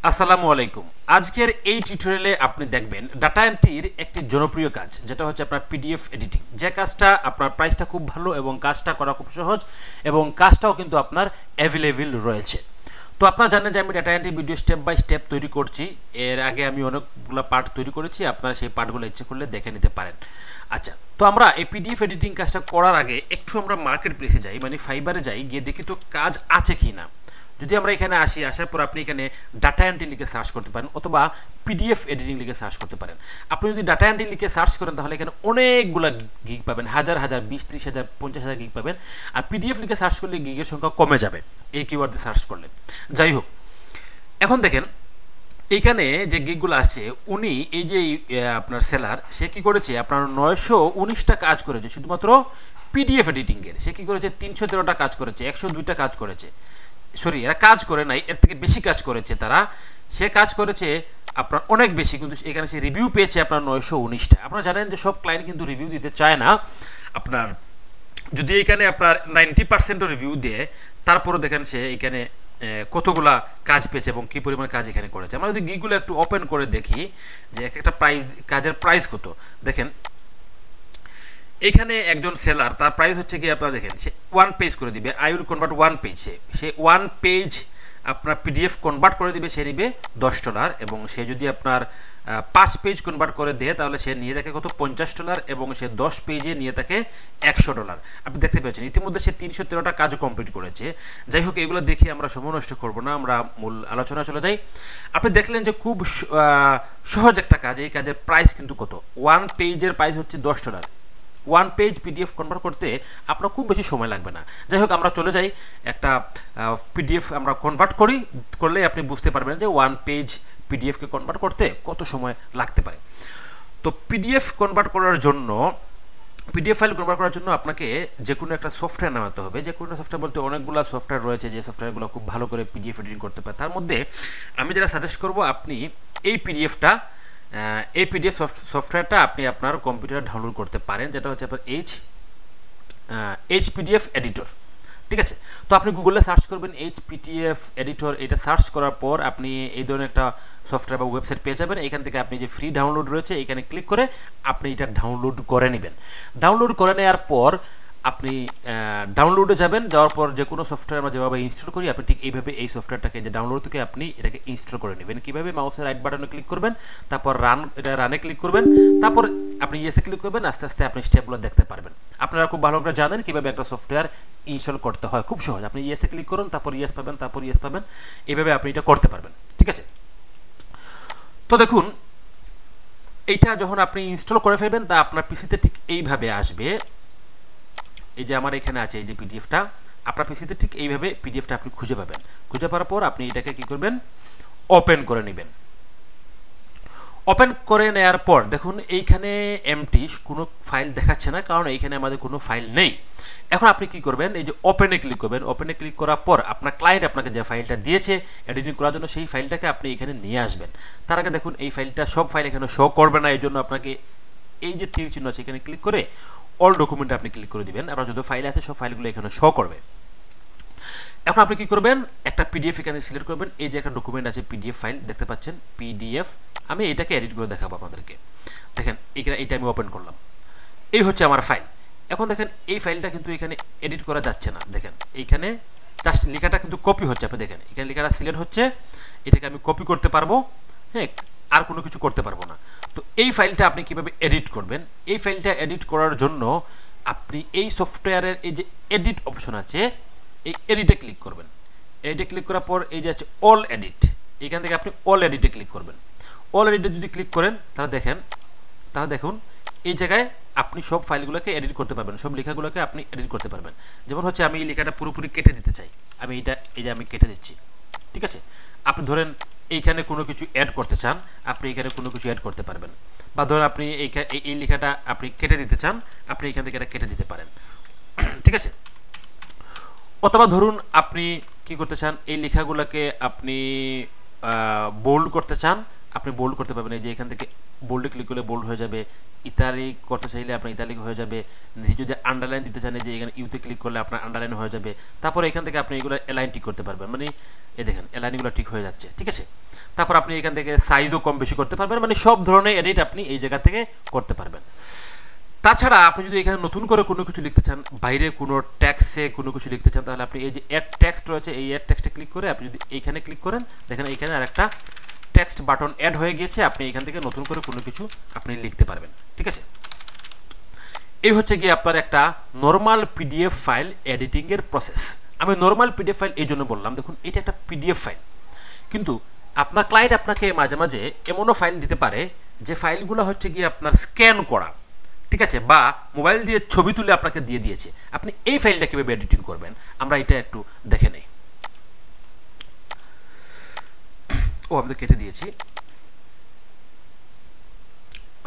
আসসালামু আলাইকুম। আজকের এই টিউটোরিয়ালে আপনি দেখবেন ডাটা এন্ট্রির একটি জনপ্রিয় কাজ, যেটা হচ্ছে আপনার পিডিএফ এডিটিং। যে কাজটা আপনার প্রাইসটা খুব ভালো এবং কাজটা করা খুব সহজ এবং কাজটাও কিন্তু আপনার অ্যাভেলেবেল রয়েছে। তো আপনারা জানেন যে আমি data entry video step by step তৈরি করছি। এর আগে আমি অনেকগুলো পার্ট তৈরি করেছি, আপনারা সেই পার্টগুলো ইচ্ছে করলে দেখে নিতে পারেন। আচ্ছা, তো আমরা এই পিডিএফ এডিটিং কাজটা করার আগে একটু আমরা মার্কেট প্লেসে যাই, মানে ফাইবারে যাই, গিয়ে দেখি তো কাজ আছে কি না। যদি আমরা এখানে আসি, আসার পর আপনি এখানে ডাটা এন্ট্রি লিখে সার্চ করতে পারেন অথবা পিডিএফ এডিটিং লিখে সার্চ করতে পারেন। আপনি যদি ডাটা এন্ট্রি লিখে সার্চ করেন তাহলে এখানে অনেকগুলো গিগ পাবেন, হাজার হাজার, 20-30 হাজার, 50,000 গিগ পাবেন। আর পিডিএফ লিখে সার্চ করলে গিগের সংখ্যা কমে যাবে এই কিওয়ার্ড দিয়ে সার্চ করলে। যাই হোক, এখন দেখেন এইখানে যে গিগগুলো আছে, উনি এই যে আপনার সেলার, সে কি করেছে, আপনার 919টা কাজ করেছে শুধুমাত্র পিডিএফ এডিটিংয়ের। সে কি করেছে, 313টা কাজ করেছে, 102টা কাজ করেছে। সরি, এরা কাজ করে নাই, এর থেকে বেশি কাজ করেছে তারা। সে কাজ করেছে আপনার অনেক বেশি, কিন্তু এখানে সে রিভিউ পেয়েছে আপনার 919টা। আপনারা জানেন যে সব ক্লায়েন্ট কিন্তু রিভিউ দিতে চায় না। আপনার যদি এখানে আপনার 90%ও রিভিউ দেয়, তারপরে দেখেন সে এখানে কতগুলা কাজ পেয়েছে এবং কী পরিমাণ কাজ এখানে করেছে। আমরা যদি গিগুলো একটু ওপেন করে দেখি যে এক একটা কাজের প্রাইস কত, দেখেন এখানে একজন সেলার, তার প্রাইস হচ্ছে কি, আপনারা দেখেন সে 1 পেজ করে দিবে। আই উইল কনভার্ট 1 পেজে, সে 1 পেজ আপনার পিডিএফ কনভার্ট করে দিবে, সে নিবে $10। এবং সে যদি আপনার 5 পেজ কনভার্ট করে দেয় তাহলে সে নিয়ে থাকে কত, $50। এবং সে 10 পেজে নিয়ে থাকে $100। আপনি দেখতে পেয়েছেন ইতিমধ্যে সে 313টা কাজও কমপ্লিট করেছে। যাই হোক, এগুলো দেখে আমরা সময় নষ্ট করবো না, আমরা মূল আলোচনা চলে যাই। আপনি দেখলেন যে খুব সহজ একটা কাজ। এই কাজের প্রাইস কিন্তু কত, 1 পেজের প্রাইস হচ্ছে $10। 1 পেজ পিডিএফ কনভার্ট করতে আপনার খুব বেশি সময় লাগবে না। যাই হোক, আমরা চলে যাই, একটা পিডিএফ আমরা কনভার্ট করলে আপনি বুঝতে পারবেন যে 1 পেজ পিডিএফকে কনভার্ট করতে কত সময় লাগতে পারে। তো পিডিএফ কনভার্ট করার জন্য, পিডিএফ ফাইল কনভার্ট করার জন্য আপনাকে যে কোনো একটা সফটওয়্যার নামাতে হবে। যে কোনো সফটওয়্যার বলতে অনেকগুলো সফটওয়্যার রয়েছে, যে সফটওয়্যারগুলো খুব ভালো করে পিডিএফ এডিটিং করতে পারে। তার মধ্যে আমি যেটা সাজেস্ট করব, আপনি এই পিডিএফ সফটওয়্যারটা আপনি আপনার কম্পিউটারে ডাউনলোড করতে পারেন, যেটা হচ্ছে আপনার পিডিএফ এডিটর। ঠিক আছে, তো আপনি গুগলে সার্চ করবেন পিডিএফ এডিটর। এটা সার্চ করার পর আপনি এই ধরনের একটা সফটওয়্যার বা ওয়েবসাইট পেয়ে যাবেন। এখান থেকে আপনি যে ফ্রি ডাউনলোড রয়েছে, এখানে ক্লিক করে আপনি এটা ডাউনলোড করে নেবেন। ডাউনলোড করে নেওয়ার পর আপনি ডাউনলোডে যাবেন। যাওয়ার পর যে কোনো সফটওয়্যার আমরা যেভাবে ইনস্টল করি, আপনি ঠিক এইভাবে এই সফটওয়্যারটাকে যে ডাউনলোড থেকে আপনি এটাকে ইনস্টল করে নেবেন। কীভাবে, মাউসের রাইট বাটনে ক্লিক করবেন, তারপর রানে ক্লিক করবেন, তারপর আপনি ইয়েসে ক্লিক করবেন। আস্তে আস্তে আপনি স্টেপগুলো দেখতে পারবেন। আপনারা খুব ভালো করে জানেন কীভাবে একটা সফটওয়্যার ইনস্টল করতে হয়, খুব সহজ। আপনি ইয়েসে ক্লিক করুন, তারপর ইয়েস পাবেন, তারপর ইয়েস পাবেন, এইভাবে আপনি এটা করতে পারবেন। ঠিক আছে, তো দেখুন এইটা যখন আপনি ইনস্টল করে ফেলবেন, তা আপনার পিসিতে ঠিক এইভাবে আসবে। এই যে আমার এখানে আছে এই যে পিডিএফটা, আপনার পিসিতে ঠিক এইভাবে পিডিএফটা আপনি খুঁজে পাবেন। খুঁজে পাওয়ার পর আপনি এটাকে কি করবেন, ওপেন করে নেবেন। ওপেন করে নেওয়ার পর দেখুন এইখানে এমটি, কোনো ফাইল দেখাচ্ছে না, কারণ এইখানে আমাদের কোনো ফাইল নেই। এখন আপনি কি করবেন, এই যে ওপেনে ক্লিক করবেন। ওপেনে ক্লিক করার পর আপনার ক্লায়েন্ট আপনাকে যে ফাইলটা দিয়েছে এডিটিং করার জন্য, সেই ফাইলটাকে আপনি এখানে নিয়ে আসবেন। তার আগে দেখুন এই ফাইলটা, সব ফাইল এখানে শো করবে না, এই জন্য আপনাকে এই যে তীর চিহ্ন আছে এখানে ক্লিক করে অল ডকুমেন্টে আপনি ক্লিক করে দিবেন। আপনার যত ফাইল আছে সব ফাইলগুলো এখানে শো করবে। এখন আপনি কি করবেন, একটা পিডিএফ এখানে সিলেক্ট করবেন। এই যে একটা ডকুমেন্ট আছে, পিডিএফ ফাইল দেখতে পাচ্ছেন, পিডিএফ। আমি এটাকে এডিট করে দেখাবো আপনাদেরকে। দেখেন এখানে এইটা আমি ওপেন করলাম, এই হচ্ছে আমার ফাইল। এখন দেখেন এই ফাইলটা কিন্তু এখানে এডিট করা যাচ্ছে না। দেখেন এইখানে জাস্ট লেখাটা কিন্তু কপি হচ্ছে। আপনি দেখেন এখানে লেখাটা সিলেক্ট হচ্ছে, এটাকে আমি কপি করতে পারবো, হ্যাঁ, আর কোনো কিছু করতে পারবো না। তো এই ফাইলটা আপনি কিভাবে এডিট করবেন, এই ফাইলটা এডিট করার জন্য আপনি এই সফটওয়্যারের এই যে এডিট অপশন আছে, এই এডিটে ক্লিক করবেন। এডিটে ক্লিক করার পর এই যে আছে অল এডিট, এখান থেকে আপনি অল এডিটে ক্লিক করবেন। অল এডিটে যদি ক্লিক করেন তাহলে দেখুন এই জায়গায় আপনি সব ফাইলগুলোকে এডিট করতে পারবেন, সব লেখাগুলোকে আপনি এডিট করতে পারবেন। যেমন হচ্ছে আমি এই লেখাটা পুরোপুরি কেটে দিতে চাই, আমি এই যে আমি কেটে দিচ্ছি। ঠিক আছে, আপনি ধরেন এইখানে কোনো কিছু অ্যাড করতে চান, আপনি এখানে কোনো কিছু অ্যাড করতে পারবেন। বা ধরুন আপনি এই লেখাটা আপনি কেটে দিতে চান, আপনি এখান থেকে এটা কেটে দিতে পারেন। ঠিক আছে, অথবা ধরুন আপনি কি করতে চান, এই লেখাগুলোকে আপনি বোল্ড করতে চান, আপনি বোল্ড করতে পারবেন, এই যে এখান থেকে বোল্ডে ক্লিক করলে বোল্ড হয়ে যাবে, ইতালিক করতে চাইলে আপনার ইতালিক হয়ে যাবে, যদি আন্ডারলাইন দিতে চান যে এখানে ইউতে ক্লিক করলে আপনার আন্ডারলাইন হয়ে যাবে। তারপর এখান থেকে আপনি এগুলো অ্যালাইন ঠিক করতে পারবেন, মানে এই দেখেন অ্যালাইনগুলো ঠিক হয়ে যাচ্ছে, ঠিক আছে। তারপর আপনি এখান থেকে সাইজও কম বেশি করতে পারবেন, মানে সব ধরনের এডিট আপনি এই জায়গা থেকে করতে পারবেন। তাছাড়া আপনি যদি এখানে নতুন করে কোনো কিছু লিখতে চান, বাইরে কোনো ট্যাক্সে কোনো কিছু লিখতে চান, তাহলে আপনি এই যে অ্যাড টেক্সট রয়েছে, এই অ্যাড টেক্সটে ক্লিক করে আপনি যদি এইখানে ক্লিক করেন, দেখেন এইখানে আর একটা টেক্সট বাটন অ্যাড হয়ে গিয়েছে, আপনি এখান থেকে নতুন করে কোনো কিছু আপনি লিখতে পারবেন, ঠিক আছে। এই হচ্ছে গিয়ে আপনার একটা নর্মাল পিডিএফ ফাইল এডিটিংয়ের প্রসেস। আমি নর্মাল পিডিএফ ফাইল এই জন্য বললাম, দেখুন এটা একটা পিডিএফ ফাইল, কিন্তু আপনার ক্লায়েন্ট আপনাকে মাঝে মাঝে এমনও ফাইল দিতে পারে যে ফাইলগুলো হচ্ছে গিয়ে আপনার স্ক্যান করা, ঠিক আছে, বা মোবাইল দিয়ে ছবি তুলে আপনাকে দিয়ে দিয়েছে। আপনি এই ফাইলটা কীভাবে এডিটিং করবেন আমরা এটা একটু দেখে নেই। আমি তো কেটে দিয়েছি।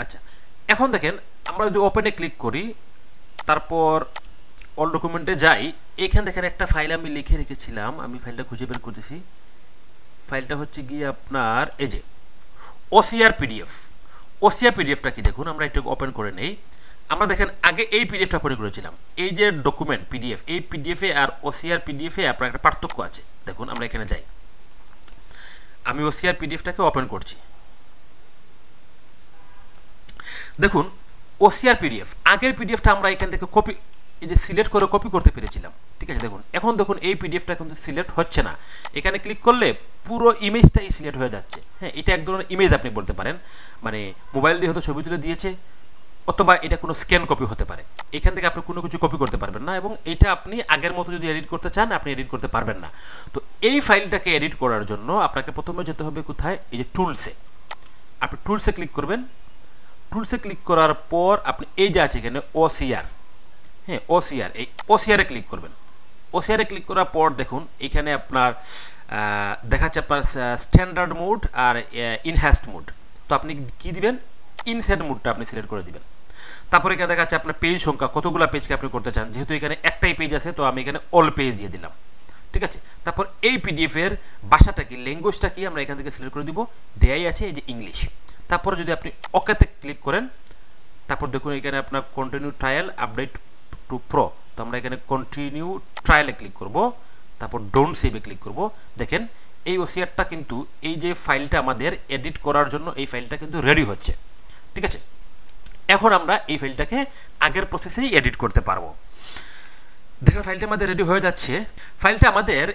আচ্ছা, এখন দেখেন আমরা যদি ওপেনে ক্লিক করি, তারপর অল ডকুমেন্টে যাই, এখানে দেখেন একটা ফাইল আমি লিখে রেখেছিলাম, আমি ফাইলটা খুঁজে বের করতেছি। ফাইলটা হচ্ছে গিয়ে আপনার এই যে ওসিআর পিডিএফ। ওসিআর পিডিএফটা কি দেখুন, আমরা একটু ওপেন করে নেই। আমরা দেখেন আগে এই পিডিএফটা ওপেন করেছিলাম, এই যে ডকুমেন্ট পিডিএফ, এই পিডিএফে আর ওসিআর পিডিএফে আপনার একটা পার্থক্য আছে। দেখুন আমরা এখানে যাই, আমি ওসিআর পিডিএফটাকে ওপেন করছি। দেখুন ওসিআর পিডিএফ, আগের পিডিএফটা আমরা এখান থেকে কপি, এই যে সিলেক্ট করে কপি করতে পেরেছিলাম, ঠিক আছে। দেখুন এখন দেখুন এই পিডিএফটা কিন্তু সিলেক্ট হচ্ছে না, এখানে ক্লিক করলে পুরো ইমেজটাই সিলেক্ট হয়ে যাচ্ছে। হ্যাঁ, এটা এক ধরনের ইমেজ আপনি বলতে পারেন, মানে মোবাইল দিয়ে হয়তো ছবি তুলে দিয়েছে, অথবা এটা কোনো স্ক্যান কপি হতে পারে। এখান থেকে আপনি কোনো কিছু কপি করতে পারবেন না, এবং এটা আপনি আগের মতো যদি এডিট করতে চান আপনি এডিট করতে পারবেন না। তো এই ফাইলটাকে এডিট করার জন্য আপনাকে প্রথমে যেতে হবে কোথায়, এই যে টুলসে। আপনি টুলসে ক্লিক করবেন, টুলসে ক্লিক করার পর আপনি এই যে আছে এখানে ওসিআর, হ্যাঁ ওসিআর, এই ওসিআরে ক্লিক করবেন। ওসিআরে ক্লিক করার পর দেখুন এখানে আপনার দেখাচ্ছে আপনার স্ট্যান্ডার্ড মোড আর ইনহ্যান্সড মোড। তো আপনি কি দিবেন, ইনহ্যান্সড মোডটা আপনি সিলেক্ট করে দিবেন। তারপরে এখানে দেখাচ্ছে আপনার পেজ সংখ্যা, কতগুলো পেজকে আপনি করতে চান, যেহেতু এখানে একটাই পেজ আছে তো আমি এখানে অল পেজ দিয়ে দিলাম, ঠিক আছে। তারপর এই পিডিএফের ভাষাটা কি, ল্যাঙ্গুয়েজটা কি, আমরা এখান থেকে সিলেক্ট করে দিব, দেয়াই আছে এই যে ইংলিশ। তারপরে যদি আপনি ওকেতে ক্লিক করেন, তারপর দেখুন এখানে আপনার continue trial update to pro, তো আমরা এখানে কন্টিনিউ ট্রায়ালে ক্লিক করব, তারপর ডোন্ট সেভে ক্লিক করব। দেখেন এই ওসিআরটা কিন্তু, এই যে ফাইলটা আমাদের এডিট করার জন্য এই ফাইলটা কিন্তু রেডি হচ্ছে, ঠিক আছে। এখন আমরা এই ফাইলটাকে আগের প্রসেসেই এডিট করতে পারবো। দেখেন ফাইলটা আমাদের রেডি হয়ে যাচ্ছে, ফাইলটা আমাদের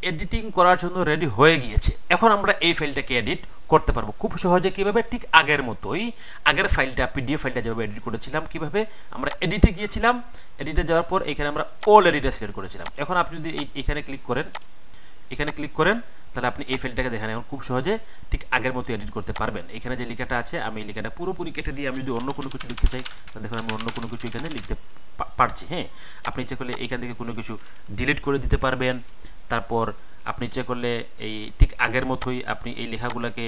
এডিটিং করার জন্য রেডি হয়ে গিয়েছে। এখন আমরা এই ফাইলটাকে এডিট করতে পারবো খুব সহজে। কীভাবে, ঠিক আগের মতোই, আগের ফাইলটা পিডিএফ ফাইলটা যেভাবে এডিট করেছিলাম, কীভাবে আমরা এডিটে গিয়েছিলাম, এডিটে যাওয়ার পর এখানে আমরা অল এডিটে সিলেক্ট করেছিলাম। এখন আপনি যদি এখানে ক্লিক করেন, এখানে ক্লিক করেন, তাহলে আপনি এই ফাইলটাকে দেখেন এখন খুব সহজে ঠিক আগের মতো এডিট করতে পারবেন। এখানে যে লেখাটা আছে আমি এই লেখাটা পুরোপুরি কেটে দিয়ে আমি যদি অন্য কোনো কিছু লিখতে চাই, তাহলে দেখুন আমি অন্য কোনো কিছু এখানে লিখতে পারছি। হ্যাঁ, আপনি ইচ্ছে করলে এখান থেকে কোনো কিছু ডিলিট করে দিতে পারবেন। তারপর আপনি ইচ্ছে করলে এই ঠিক আগের মতোই আপনি এই লেখাগুলোকে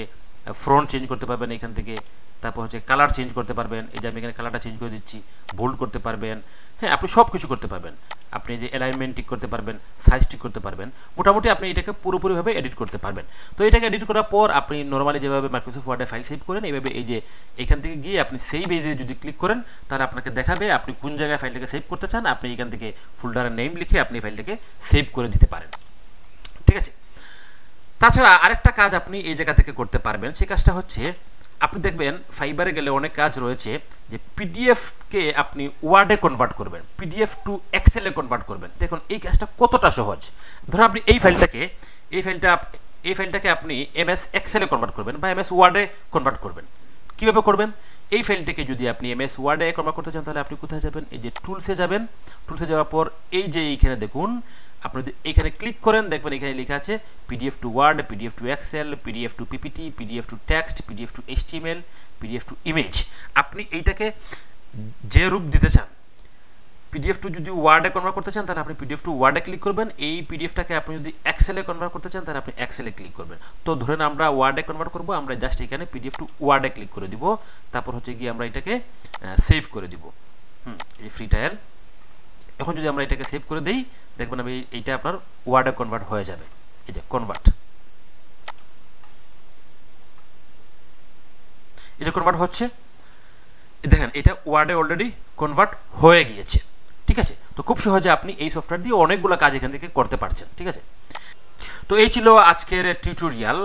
ফ্রন্ট চেঞ্জ করতে পারবেন এখান থেকে। তারপর হচ্ছে কালার চেঞ্জ করতে পারবেন, এই যে আমি এখানে কালারটা চেঞ্জ করে দিচ্ছি, বোল্ড করতে পারবেন। হ্যাঁ, আপনি সব কিছু করতে পারবেন। আপনি যে অ্যালাইনমেন্ট ঠিক করতে পারবেন, সাইজ ঠিক করতে পারবেন, মোটামুটি আপনি এটাকে পুরোপুরিভাবে এডিট করতে পারবেন। তো এটাকে এডিট করার পর আপনি নর্মালি যেভাবে মাইক্রোসফট ওয়ার্ডে ফাইল সেভ করেন, এইভাবে এই যে এখান থেকে গিয়ে আপনি সেই পেজে যদি ক্লিক করেন, তাহলে আপনাকে দেখাবে আপনি কোন জায়গায় ফাইলটাকে সেভ করতে চান। আপনি এখান থেকে ফোল্ডারের নেম লিখে আপনি ফাইলটাকে সেভ করে দিতে পারেন, ঠিক আছে। তাছাড়া আরেকটা কাজ আপনি এই জায়গা থেকে করতে পারবেন, সেই কাজটা হচ্ছে আপনি দেখবেন ফাইবারে গেলে অনেক কাজ রয়েছে যে পিডিএফকে আপনি ওয়ার্ডে কনভার্ট করবেন, পিডিএফ টু এক্সেলে কনভার্ট করবেন। দেখুন এই কাজটা কতটা সহজ। ধরুন আপনি এই ফাইলটাকে আপনি এমএস এক্সেলে কনভার্ট করবেন বা এমএস ওয়ার্ডে কনভার্ট করবেন। কীভাবে করবেন, এই ফাইলটাকে যদি আপনি এমএস ওয়ার্ডে কনভার্ট করতে চান, তাহলে আপনি কোথায় যাবেন, এই যে টুলসে যাবেন। টুলসে যাওয়ার পর এই যে এইখানে দেখুন, আপনি যদি এখানে ক্লিক করেন, দেখবেন এখানে লেখা আছে PDF to Word, PDF to Excel, PDF to PPT, PDF to text, PDF to HTML, PDF to image. আপনি এইটাকে যে রূপ দিতে চান, পিডিএফ টু যদি ওয়ার্ডে কনভার্ট করতে চান, তাহলে আপনি পিডিএফ টু ওয়ার্ডে ক্লিক করবেন। এই পিডিএফটাকে আপনি যদি এক্সেলে কনভার্ট করতে চান, তাহলে আপনি এক্সেলে ক্লিক করবেন। তো ধরেন আমরা ওয়ার্ডে কনভার্ট করবো, আমরা জাস্ট এখানে পিডিএফ টু ওয়ার্ডে ক্লিক করে দিব। তারপর হচ্ছে গিয়ে আমরা এটাকে সেভ করে দিব, এই ফ্রি ট্রায়াল। এখন যদি আমরা এটাকে সেভ করে দিই, দেখবেন আমি এইটা আপনার ওয়ার্ডে কনভার্ট হয়ে যাবে। এই যে কনভার্ট, এই যে কনভার্ট হচ্ছে, দেখেন এটা ওয়ার্ডে অলরেডি কনভার্ট হয়ে গিয়েছে। ঠিক আছে, তো খুব সহজে আপনি এই সফটওয়্যার দিয়ে অনেকগুলো কাজ এখান থেকে করতে পারছেন। ঠিক আছে, তো এই ছিল আজকের টিউটোরিয়াল।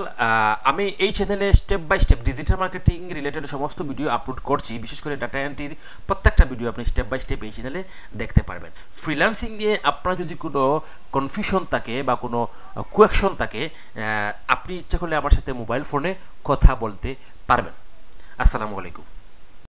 আমি এই চ্যানেলে step by step digital marketing related সমস্ত ভিডিও আপলোড করছি, বিশেষ করে ডাটা এন্ট্রির প্রত্যেকটা ভিডিও আপনি স্টেপ বাই স্টেপ এই চ্যানেলে দেখতে পারবেন। ফ্রিল্যান্সিং নিয়ে আপনার যদি কোনো কনফিউশন থাকে বা কোনো কোয়েকশন থাকে, আপনি ইচ্ছা করলে আমার সাথে মোবাইল ফোনে কথা বলতে পারবেন। আসসালামু আলাইকুম।